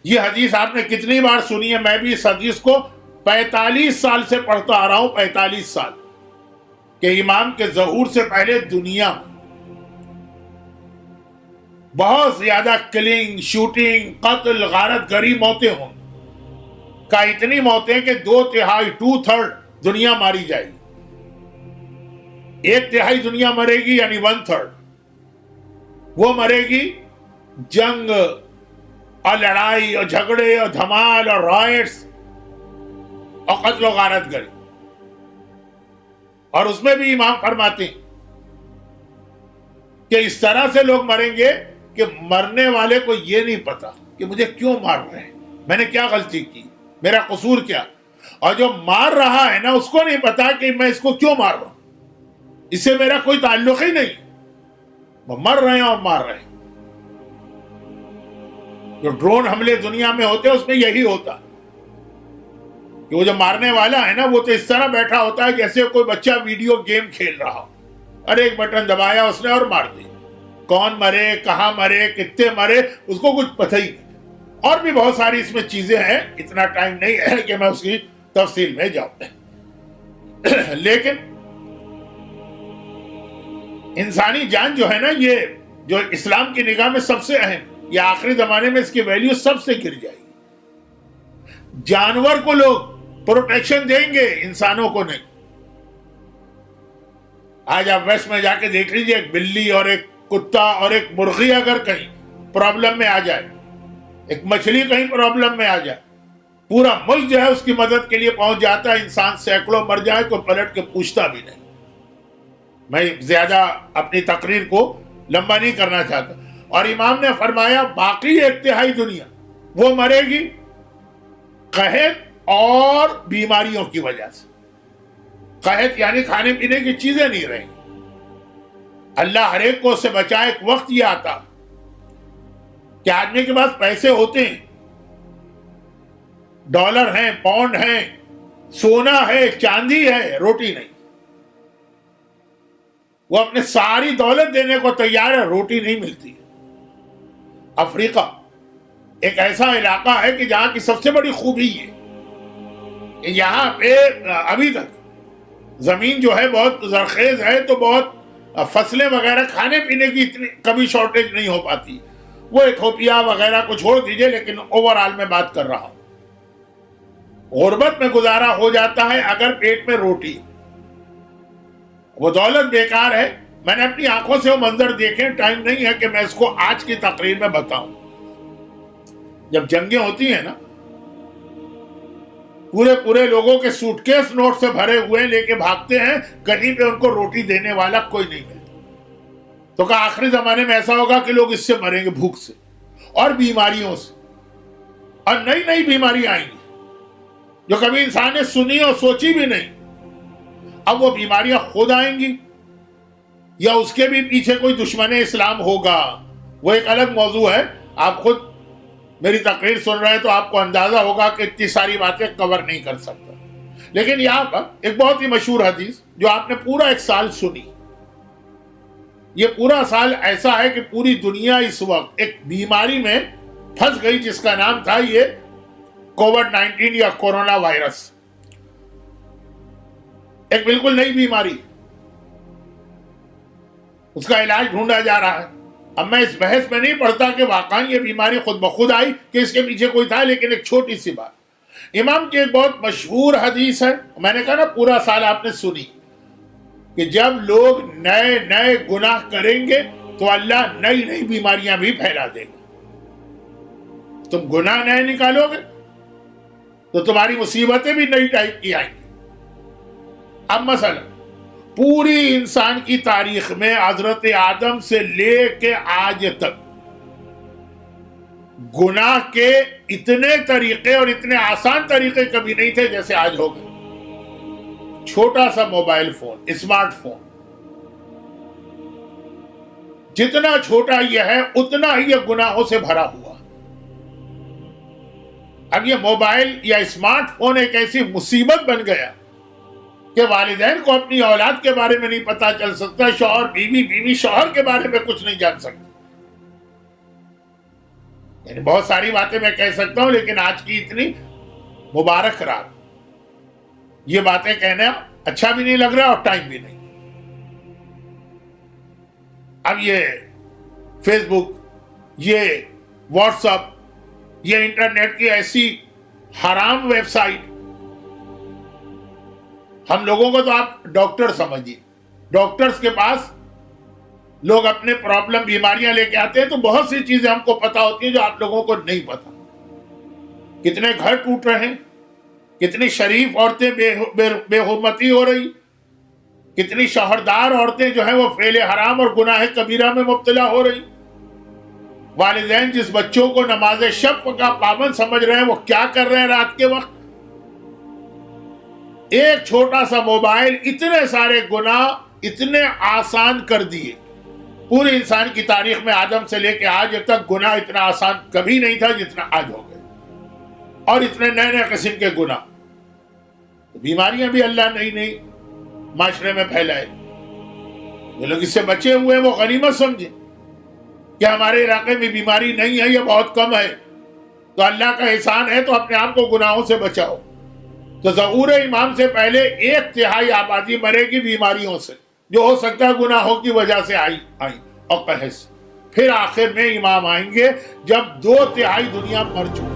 یہ حدیث آپ نے کتنی بار سنی ہے؟ میں بھی اس حدیث کو 45 سال سے پڑھتا آ رہا ہوں، 45 سال، کہ امام کے ظہور سے پہلے دنیا میں بہت زیادہ کلنگ، شوٹنگ، قتل، غارت گری موتیں ہوں، کا اتنی موتیں کہ 2/3 2/3 دنیا ماری جائے گی، 1/3 دنیا مرے گی، یعنی 1/3 وہ مرے گی جنگ اور لڑائی اور جھگڑے اور دھمال اور رائٹس اور قتل و غارت گری۔ اور اس میں بھی امام فرماتے ہیں کہ اس طرح سے لوگ مریں گے کہ مرنے والے کو یہ نہیں پتا کہ مجھے کیوں مار رہے ہیں، میں نے کیا غلطی کی، میرا قصور کیا، اور جو مار رہا ہے نا اس کو نہیں پتا کہ میں اس کو کیوں مار رہا ہوں، اس سے میرا کوئی تعلق ہی نہیں، وہ مر رہے ہیں اور مار رہے ہیں۔ جو ڈرون حملے دنیا میں ہوتے ہیں اس میں یہی ہوتا کہ وہ جو مارنے والا ہے نا وہ تو اس طرح بیٹھا ہوتا ہے جیسے کوئی بچہ ویڈیو گیم کھیل رہا ہو، اور ایک بٹن دبایا اس نے اور مار دی۔ کون مرے، کہاں مرے، کتنے مرے، اس کو کچھ پتہ ہی نہیں۔ اور بھی بہت ساری اس میں چیزیں ہیں، اتنا ٹائم نہیں ہے کہ میں اس کی تفصیل میں جاؤں۔ لیکن انسانی جان جو ہے نا، یہ جو اسلام کی نگاہ میں سب سے اہم، یہ آخری زمانے میں اس کی ویلیو سب سے گر جائے گی۔ جانور کو لوگ پروٹیکشن دیں گے، انسانوں کو نہیں۔ آج آپ ویسٹ میں جا کے دیکھ لیجئے، ایک بلی اور ایک کتا اور ایک مرغی اگر کہیں پرابلم میں آ جائے، ایک مچھلی کہیں پرابلم میں آ جائے، پورا ملک جو ہے اس کی مدد کے لیے پہنچ جاتا ہے، انسان سینکڑوں مر جائے کوئی پلٹ کے پوچھتا بھی نہیں۔ میں زیادہ اپنی تقریر کو لمبا نہیں کرنا چاہتا، اور امام نے فرمایا باقی 1/3 دنیا وہ مرے گی قحط اور بیماریوں کی وجہ سے۔ قحط یعنی کھانے پینے کی چیزیں نہیں رہیں، اللہ ہر ایک کو اس سے بچائے۔ ایک وقت یہ آتا کہ آدمی کے پاس پیسے ہوتے ہیں، ڈالر ہیں، پاؤنڈ ہیں، سونا ہے، چاندی ہے، روٹی نہیں۔ وہ اپنے ساری دولت دینے کو تیار ہے، روٹی نہیں ملتی۔ افریقہ ایک ایسا علاقہ ہے کہ جہاں کی سب سے بڑی خوبی یہ کہ یہاں پہ ابھی تک زمین جو ہے بہت زرخیز ہے، تو بہت فصلیں وغیرہ کھانے پینے کی اتنی کبھی شارٹیج نہیں ہو پاتی۔ وہ ایتھوپیا وغیرہ کو چھوڑ دیجئے، لیکن اوورآل میں بات کر رہا ہوں۔ غربت میں گزارا ہو جاتا ہے اگر پیٹ میں روٹی، وہ دولت بیکار ہے۔ میں نے اپنی آنکھوں سے وہ منظر دیکھے، ٹائم نہیں ہے کہ میں اس کو آج کی تقریر میں بتاؤں۔ جب جنگیں ہوتی ہیں نا، پورے لوگوں کے سوٹ کیس نوٹ سے بھرے ہوئے لے کے بھاگتے ہیں، کہیں پہ ان کو روٹی دینے والا کوئی نہیں ملتا۔ تو کہا آخری زمانے میں ایسا ہوگا کہ لوگ اس سے مریں گے، بھوک سے اور بیماریوں سے، اور نئی نئی بیماریاں آئیں گی جو کبھی انسان نے سنی اور سوچی بھی نہیں۔ اب وہ بیماریاں خود آئیں گی یا اس کے بھی پیچھے کوئی دشمن اسلام ہوگا، وہ ایک الگ موضوع ہے۔ آپ خود میری تقریر سن رہے ہیں تو آپ کو اندازہ ہوگا کہ اتنی ساری باتیں کور نہیں کر سکتا۔ لیکن یہاں پر ایک بہت ہی مشہور حدیث جو آپ نے پورا 1 سال سنی، یہ پورا سال ایسا ہے کہ پوری دنیا اس وقت ایک بیماری میں پھنس گئی جس کا نام تھا یہ کووڈ-19 یا کورونا وائرس۔ ایک بالکل نئی بیماری، اس کا علاج ڈھونڈا جا رہا ہے۔ اب میں اس بحث میں نہیں پڑھتا کہ واقعاً یہ بیماری خود بخود آئی کہ اس کے پیچھے کوئی تھا، لیکن ایک چھوٹی سی بات، امام کی ایک بہت مشہور حدیث ہے، میں نے کہا نا پورا سال آپ نے سنی، کہ جب لوگ نئے نئے گناہ کریں گے تو اللہ نئی نئی بیماریاں بھی پھیلا دے گا۔ تم گناہ نئے نکالو گے تو تمہاری مصیبتیں بھی نئی ٹائپ کی آئیں گی۔ اب مثلا پوری انسان کی تاریخ میں حضرت آدم سے لے کے آج تک گناہ کے اتنے طریقے اور اتنے آسان طریقے کبھی نہیں تھے جیسے آج ہو گئے۔ چھوٹا سا موبائل فون، اسمارٹ فون، جتنا چھوٹا یہ ہے اتنا ہی یہ گناہوں سے بھرا ہوا۔ اب یہ موبائل یا اسمارٹ فون ایک ایسی مصیبت بن گیا کہ والدین کو اپنی اولاد کے بارے میں نہیں پتا چل سکتا، شوہر بیوی، بیوی شوہر کے بارے میں کچھ نہیں جان سکتی۔ یعنی بہت ساری باتیں میں کہہ سکتا ہوں، لیکن آج کی اتنی مبارک رات یہ باتیں کہنا اچھا بھی نہیں لگ رہا اور ٹائم بھی نہیں۔ اب یہ فیس بک، یہ واٹس ایپ، یہ انٹرنیٹ کی ایسی حرام ویب سائٹ، ہم لوگوں کو تو آپ ڈاکٹر سمجھیے، ڈاکٹرز کے پاس لوگ اپنے پرابلم بیماریاں لے کے آتے ہیں تو بہت سی چیزیں ہم کو پتا ہوتی ہیں جو آپ لوگوں کو نہیں پتا۔ کتنے گھر ٹوٹ رہے ہیں، کتنی شریف عورتیں بے حرمتی ہو رہی، کتنی شوہردار عورتیں جو ہیں وہ فعل حرام اور گناہ کبیرہ میں مبتلا ہو رہی، والدین جس بچوں کو نماز شب کا پابند سمجھ رہے ہیں وہ کیا کر رہے ہیں رات کے وقت۔ ایک چھوٹا سا موبائل اتنے سارے گناہ اتنے آسان کر دیے۔ پوری انسان کی تاریخ میں آدم سے لے کے آج تک گناہ اتنا آسان کبھی نہیں تھا جتنا آج ہو گئے، اور اتنے نئے نئے قسم کے گناہ، بیماریاں بھی اللہ نئی نئی معاشرے میں پھیلائے۔ جو لوگ اس سے بچے ہوئے ہیں وہ غنیمت سمجھیں کہ ہمارے علاقے میں بیماری نہیں ہے یا بہت کم ہے، تو اللہ کا احسان ہے، تو اپنے آپ کو گناہوں سے بچاؤ۔ تو ظہور امام سے پہلے 1/3 آبادی مرے گی بیماریوں سے، جو ہو سکتا ہے گناہوں کی وجہ سے آئی اور قحط سے۔ پھر آخر میں امام آئیں گے جب 2/3 دنیا مر چکی۔